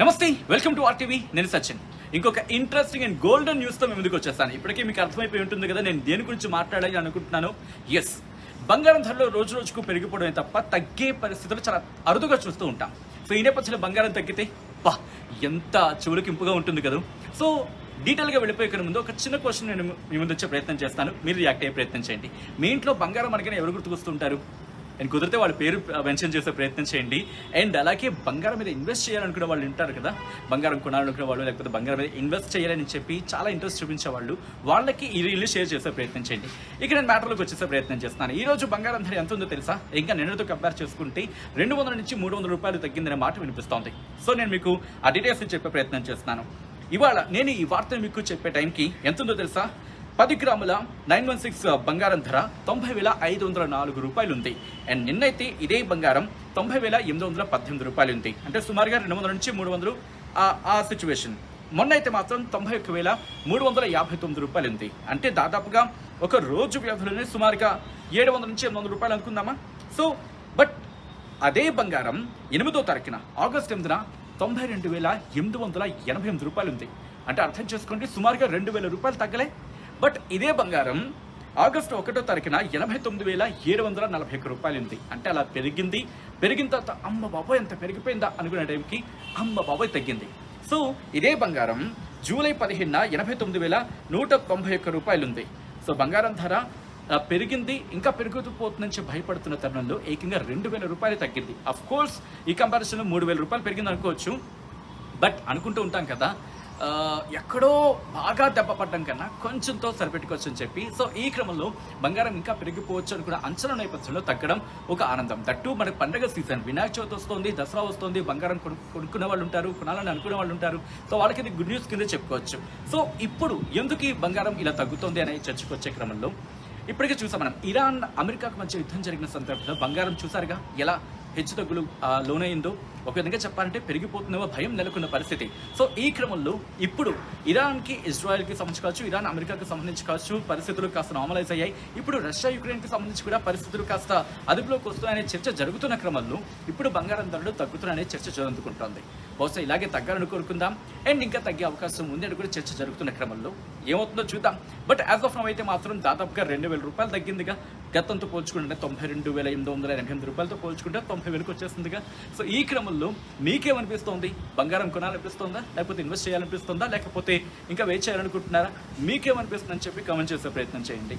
నమస్తే, welcome to RTV. నేను సచిన్. ఇంకొక ఇంట్రెస్టింగ్ అండ్ గోల్డెన్ న్యూస్ తో మేము ముందుకు వచ్చేస్తాను. ఇప్పటికే మీకు అర్థమైపోయి ఉంటుంది కదా నేను దేని గురించి మాట్లాడాలి అనుకుంటున్నాను. ఎస్, బంగారం ధరలో రోజు రోజుకు పెరిగిపోవడమే తప్ప తగ్గే పరిస్థితులు చాలా అరుదుగా చూస్తూ ఉంటాం. సో ఈ నేపథ్యంలో బంగారం తగ్గితే ఎంత చెవులకింపుగా ఉంటుంది కదా. సో డీటెయిల్గా వెళ్ళిపోయే ముందు ఒక చిన్న క్వశ్చన్ నేను మీ ముందు వచ్చే ప్రయత్నం చేస్తాను. మీరు రియాక్ట్ అయ్యే ప్రయత్నం చేయండి. మీ ఇంట్లో బంగారం అనగానే ఎవరు గుర్తుకొస్తుంటారు? అండ్ కుదిరితే వాళ్ళ పేరు మెన్షన్ చేసే ప్రయత్నం చేయండి. అండ్ అలాగే బంగారం మీద ఇన్వెస్ట్ చేయాలనుకునే వాళ్ళు ఉంటారు కదా, బంగారం కొనాలనుకునే వాళ్ళు, లేకపోతే బంగారం మీద ఇన్వెస్ట్ చేయాలని చెప్పి చాలా ఇంట్రెస్ట్ చూపించే వాళ్ళు, వాళ్ళకి ఈ రీల్ని షేర్ చేసే ప్రయత్నం చేయండి. ఇక నేను మ్యాటర్లోకి వచ్చేసే ప్రయత్నం చేస్తాను. ఈ రోజు బంగారం ధర ఎంత ఉందో తెలుసా? ఇంకా నిన్నటితో కంపేర్ చేసుకుంటే 200 నుంచి 300 రూపాయలు తగ్గిందనే మాట వినిపిస్తోంది. సో నేను మీకు ఆ డీటెయిల్స్ చెప్పే ప్రయత్నం చేస్తున్నాను. ఇవాళ నేను ఈ వార్తను మీకు చెప్పే టైంకి ఎంత ఉందో తెలుసా? 10 గ్రాముల 916 బంగారం ధర 90,504 రూపాయలు ఉంది. అండ్ నిన్నైతే ఇదే బంగారం 90,818 రూపాయలు ఉంది. అంటే సుమారుగా 200 నుంచి 300 ఆ సిచ్యువేషన్. మొన్న అయితే మాత్రం 91,359 రూపాయలు ఉంది. అంటే దాదాపుగా ఒక రోజు వ్యవధిలోనే సుమారుగా 700 నుంచి 800 రూపాయలు అనుకుందామా. సో బట్ అదే బంగారం 8వ తారీఖున ఆగస్టు 8న 92,888 రూపాయలు ఉంది. అంటే అర్థం చేసుకోండి, సుమారుగా 2,000 రూపాయలు తగ్గలే. బట్ ఇదే బంగారం ఆగస్టు 1వ తారీఖున 89,741 రూపాయలు ఉంది. అంటే అలా పెరిగిన తర్వాత అమ్మ బాబోయ్ ఎంత పెరిగిపోయిందా అనుకునే టైంకి అమ్మ బాబోయ్ తగ్గింది. సో ఇదే బంగారం జూలై 15న 89,191 రూపాయలు ఉంది. సో బంగారం ధర పెరిగింది, ఇంకా పెరుగుతుపోతుందని భయపడుతున్న తరుణంలో ఏకంగా 2,000 రూపాయలు తగ్గింది. అఫ్ కోర్స్ ఈ కంపారిజన్లో 3,000 రూపాయలు పెరిగింది అనుకోవచ్చు. బట్ అనుకుంటూ ఉంటాం కదా, ఎక్కడో బాగా దెబ్బ పడ్డం కన్నా కొంచెంతో సరిపెట్టుకోవచ్చు అని చెప్పి. సో ఈ క్రమంలో బంగారం ఇంకా పెరిగిపోవచ్చు అనుకున్న అంచనా నేపథ్యంలో తగ్గడం ఒక ఆనందం. దట్టు మనకు పండగ సీజన్, వినాయక చవితి వస్తుంది, దసరా వస్తుంది, బంగారం కొనుక్కునే వాళ్ళు ఉంటారు, కొనాలని అనుకునే వాళ్ళు ఉంటారు. సో వాళ్ళకి ఇది గుడ్ న్యూస్ కింద చెప్పుకోవచ్చు. సో ఇప్పుడు ఎందుకు ఈ బంగారం ఇలా తగ్గుతుంది అనే చర్చకు వచ్చే క్రమంలో ఇప్పటికే చూసాం మనం, ఇరాన్ అమెరికాకు మధ్య యుద్ధం జరిగిన సందర్భంలో బంగారం చూసారుగా ఎలా హెచ్చుతగ్గులు లోనైందో. ఒక విధంగా చెప్పాలంటే పెరిగిపోతుందేమో భయం నెలకొన్న పరిస్థితి. సో ఈ క్రమంలో ఇప్పుడు ఇరాన్కి ఇజ్రాయెల్కి సంబంధించి కావచ్చు, ఇరాన్ అమెరికాకి సంబంధించి కావచ్చు, పరిస్థితులు కాస్త నార్మలైజ్ అయ్యాయి. ఇప్పుడు రష్యా యుక్రెయిన్కి సంబంధించి కూడా పరిస్థితులు కాస్త అదుపులోకి వస్తున్నాయనే చర్చ జరుగుతున్న క్రమంలో ఇప్పుడు బంగారం ధరలు తగ్గుతున్నాయనే చర్చ జరుగుతుంటుంది. బహుశా ఇలాగే తగ్గాలని కోరుకుందాం. అండ్ ఇంకా తగ్గే అవకాశం ఉంది అని కూడా చర్చ జరుగుతున్న క్రమంలో ఏమవుతుందో చూద్దాం. బట్ యాజ్ ఆఫ్ నౌ అయితే మాత్రం దాదాపుగా 2,000 రూపాయలు తగ్గిందిగా. గతంతో పోల్చుకుంటే 92,888 రూపాయలతో పోల్చుకుంటే 90,000కి వచ్చేస్తుందిగా. సో ఈ క్రమంలో మీకేమనిపిస్తోంది? బంగారం కొనాలనిపిస్తుందా, లేకపోతే ఇన్వెస్ట్ చేయాలనిపిస్తుందా, లేకపోతే ఇంకా వెయిట్ చేయాలనుకుంటున్నారా? మీకేమనిపిస్తుందని చెప్పి కామెంట్ చేసే ప్రయత్నం చేయండి.